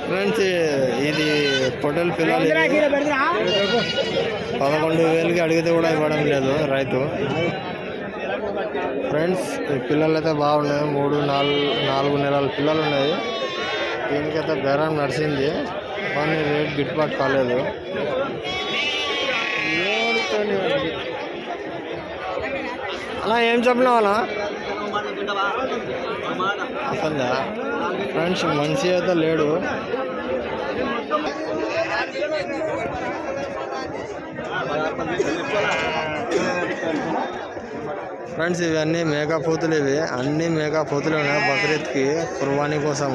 Friends ఇది పొట్టెల పిల్లలు 11,000కి అడిగితే కూడా ఇవ్వడం లేదు రైతు. ఫ్రెండ్స్ ఈ పిల్లలు అయితే బాగున్నాయి. 3-4 నెలల పిల్లలు ఉన్నాయి. దీనికైతే బేరం నడిచింది కానీ రేట్ గిట్టుబాటు కాలేదు. అలా ఏం చెప్పినావు అలా అసలు ఫ్రెండ్స్ మనిషి అయితే లేడు. ఫ్రెండ్స్ ఇవన్నీ మేకపోతులు, ఇవి అన్ని మేకపోతులు ఉన్నాయి बकरीद कुर्बानी కోసం.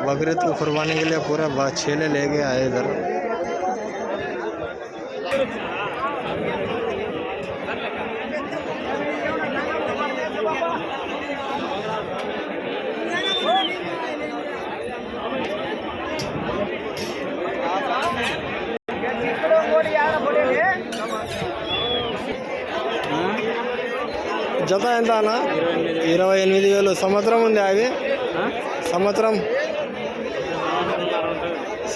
बकरीद को कुर्बानी के लिए पूरा छेले लेके आए इधर. జత ఎంత అన్న? 28,000. సంవత్సరం ఉంది అవి?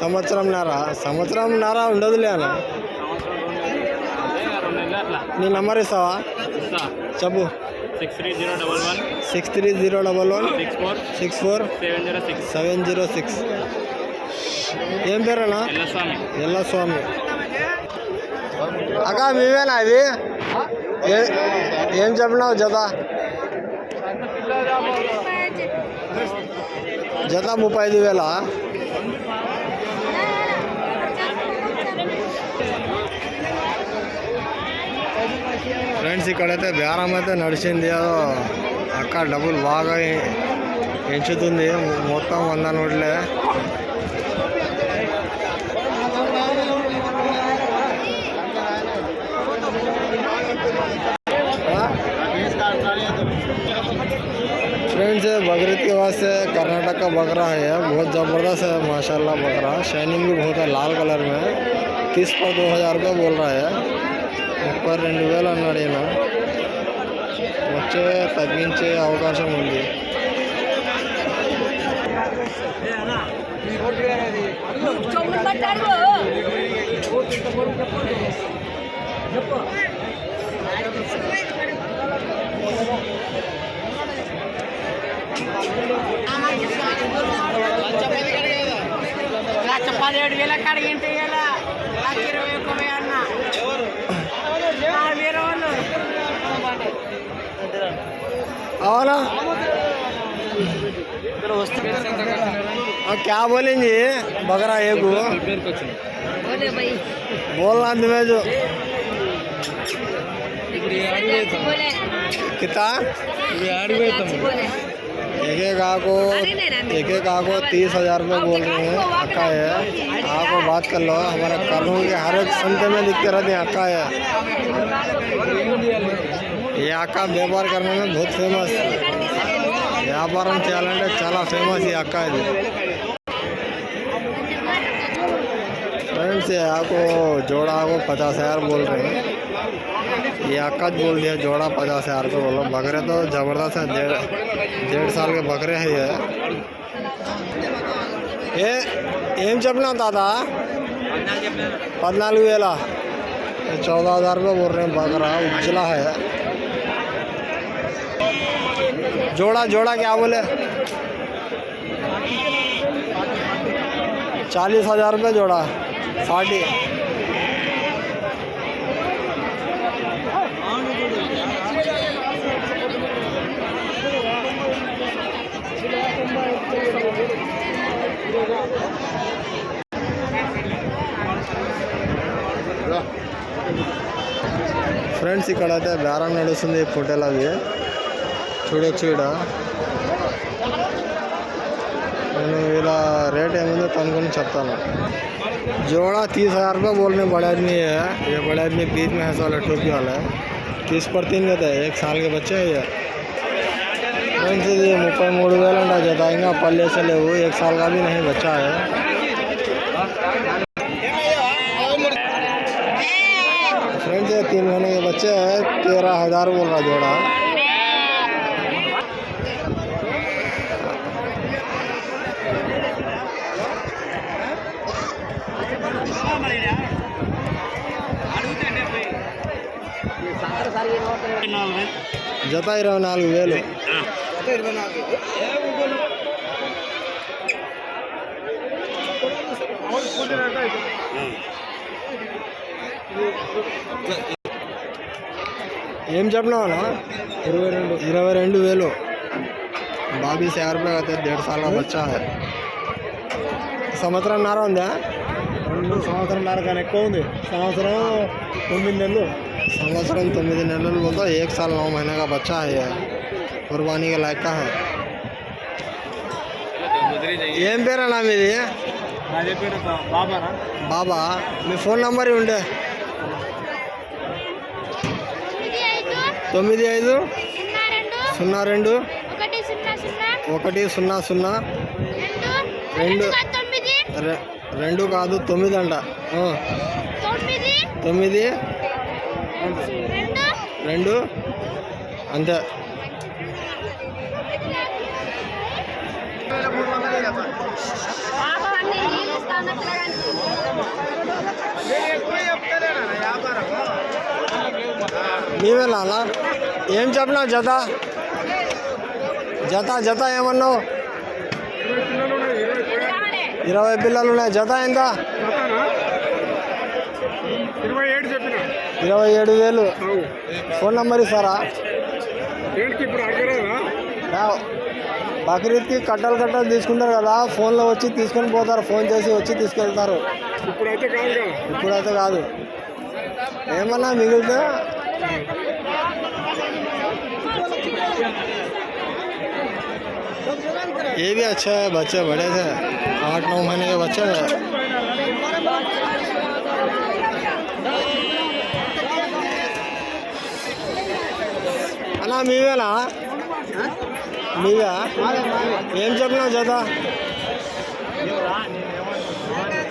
సంవత్సరంన్నర ఉండదులే అన్న. నీ నెంబర్ ఇస్తావా? చెప్పు. 6301646706. ఏం పేరన్నా? ఎల్లస్వామి. అక్క మీవేనా ఇది? ఏం చెప్పినావు జత? 35,000. ఫ్రెండ్స్ ఇక్కడైతే బేరం అయితే నడిచింది. అక్క డబ్బులు బాగా ఎంచుతుంది. మొత్తం 100 నోట్లే. फ्रेंड्स बकरीद के वास्ते कर्नाटक का बकरा है, बहुत ज़बरदस्त है माशाल्लाह बकरा. शाइनिंग भी बहुत है लाल कलर में. 30 पर 2,000 रुपये बोल रहा है. ऊपर 2,000 అన్నాడు ఈయన. వచ్చే తగ్గించే అవకాశం ఉంది. అవునా? क्या बोलेंगे बकरा एक बोलना तुम्हें जो कितना एक आको 30,000 रुपये बोल रहे हैं. अक्का है, आपको बात कर लो. हमारे कर्नूल के हर एक संत में दिखते रहते हैं अक्का है. ये अक्का व्यापार करने में बहुत फेमस. వ్యాపారం చేయాలంటే చాలా ఫేమస్ ఈ అక్క ఇది. फ्रेंड्स आपको जोड़ा को 50,000 बोल रहे हैं. ये अक्का बोल दिया जोड़ा 50,000 रुपये बोलो. बकरे तो ज़बरदस्त है. 1.5 साल के बकरे हैं ये. ఏం చెప్పినా తాత? 14,000. 14,000 रुपये बोल रहे हैं. बकरा उजला है. जोड़ा क्या बोले? 40,000 रुपये जोड़ा. 40. ఫ్రెండ్స్ ఇక్కడైతే బేరం నడుస్తుంది పొట్టేలు అవి చూడొచ్చు. ఇక్కడ నేను ఇలా రేట్ ఏముందో కనుక్కొని చెప్తాను. जोड़ा 30,000 रुपये बोल रहे बड़े आदमी है. ये बड़े आदमी बीच में है वाला टोपी वाला है. 30 पर 3 कहते हैं. 1 साल के बच्चे है ये. फ्रेंड्स ये 33,000 अंडा जाता है. पल्ले से ले वो 1 साल का भी नहीं बच्चा है. फ्रेंड्स ये 3 महीने के बच्चे हैं. 13,000 बोल रहा जोड़ा. జత 24,000. ఏం చెప్పినావు అన్న? 22,000. బాబీ 1,000 रुपये कहते 1.5 साल का बच्चा है. సంవత్సరంన్నర ఉందా? 2 సంవత్సరంన్నర కానీ ఎక్కువ ఉంది. సంవత్సరం 9 నెలలు. संवत्सर 9 నెలలు बोलता 1 साल 9 महीने का बच्चा है ये. कुर्बानी के लायक का है. ఏం పేరన్నా మీది? నా పేరు బాబానా. బాబా, మీ ఫోన్ నంబర్ ఉండే 95 02 100 2 కాదు 9 అంట. 9 2 అంతే. నీవేనా అలా? ఏం చెప్పినావు జత? జత ఏమన్నావు? 20 పిల్లలు ఉన్నాయి. జత ఎంత? 27,000. ఫోన్ నంబర్ ఇస్తారా? బక్రీద్కి కట్టలు తీసుకుంటారు కదా, ఫోన్లో వచ్చి తీసుకొని పోతారు. ఫోన్ చేసి వచ్చి తీసుకెళ్తారు. ఇప్పుడైతే కాదు. ఏమన్నా మిగిలితే ये भी अच्छा है. बच्चे बड़े थे, 8-9 महीने के बच्चे हैं. అన్నా మీవేనా? మీవే? ఏం చెప్పినావు జత?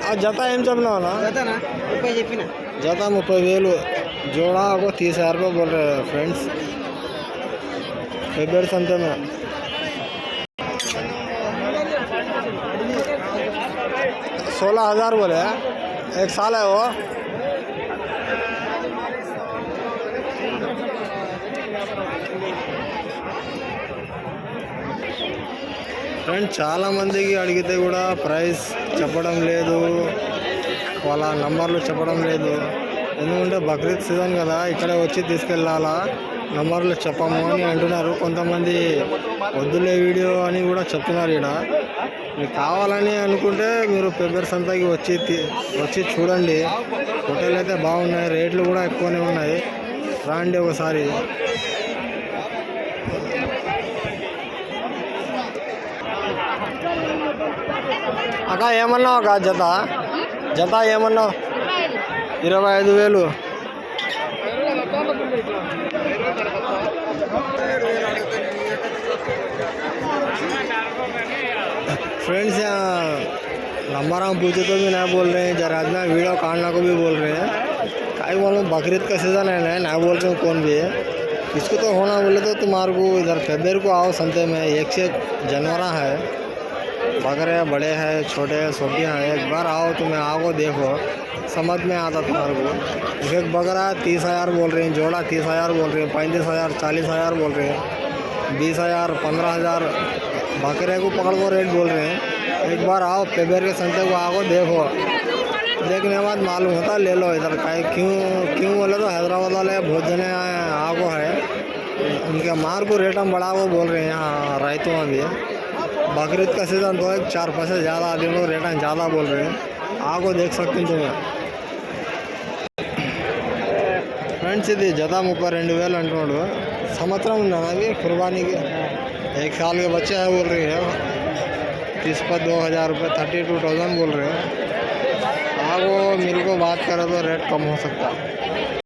ఆ జత ఏం చెప్పినావు అన్నా? జత 30,000. जोड़ा को 30,000 रुपये बोल रहे हैं फ्रेंड्स. फेब्रुआरी संते में 16,000 बोले. 1 साल है वो. ఫ్రెండ్స్ చాలా మందికి అడిగితే కూడా ప్రైస్ చెప్పడం లేదు, వాళ్ళ నంబర్లు చెప్పడం లేదు. ఎందుకంటే బక్రీద్ సీజన్ కదా, ఇక్కడే వచ్చి తీసుకెళ్ళాలా, నంబర్లు చెప్పము అని అంటున్నారు. కొంతమంది వద్దులే వీడియో అని కూడా చెప్తున్నారు. ఇక్కడ మీకు కావాలని అనుకుంటే మీరు పెబ్బేరు సంతకి వచ్చి చూడండి. హోటల్ అయితే బాగున్నాయి, రేట్లు కూడా ఎక్కువనే ఉన్నాయి. రాండి ఒకసారి. అక్క ఏమన్నావు? అక్క జత ఏమన్నావు? 25,000. फ्रेंड्स यहाँ नंबर हम पूछे तो भी नहीं बोल रहे हैं. जरा आदमी वीडियो काटना को भी बोल रहे हैं. काई बोलूँ, बकरीद का सीज़न है ना बोल रहे हैं कौन भी है. इसको तो होना बोले तो तुम्हारे को इधर फेब्रुआरी को आओ संते में. 1 से 1 जानवर है, बकरे बड़े हैं, छोटे छोटियाँ हैं. एक बार आओ, तुम्हें आओ देखो, समझ में आता तुम्हारे को. एक बकरा 30,000 बोल रहे हैं, जोड़ा 30,000 बोल रहे हैं, 35,000 40,000 बोल रहे हैं, 20,000 15,000 बकरे को पकड़ को रेट बोल रहे हैं. एक बार आओ, फेब्रुआरी के संते को आओ देखो, देखने के बाद मालूम होता ले लो. इधर क्यों बोले तो हैदराबाद वाले बहुत जने आओ है, उनके मार को रेट हम बढ़ा वो बोल रहे हैं. यहाँ रायतों में भी बकरीद का सीज़न तो 4 पैसे ज़्यादा आदमी लोग रेट ज़्यादा बोल रहे हैं. आगो देख सकते हैं तुम्हें. ఫ్రెండ్స్ ఇది జత 32,000 అంటున్నాడు. సంవత్సరం ఉందా అవి కుర్బానీకి? 1 साल के बच्चे हैं बोल रहे हैं. 30 पर 2,000 रुपये 32,000 बोल रहे हैं. आगो मेरे को बात करो तो रेट कम हो सकता.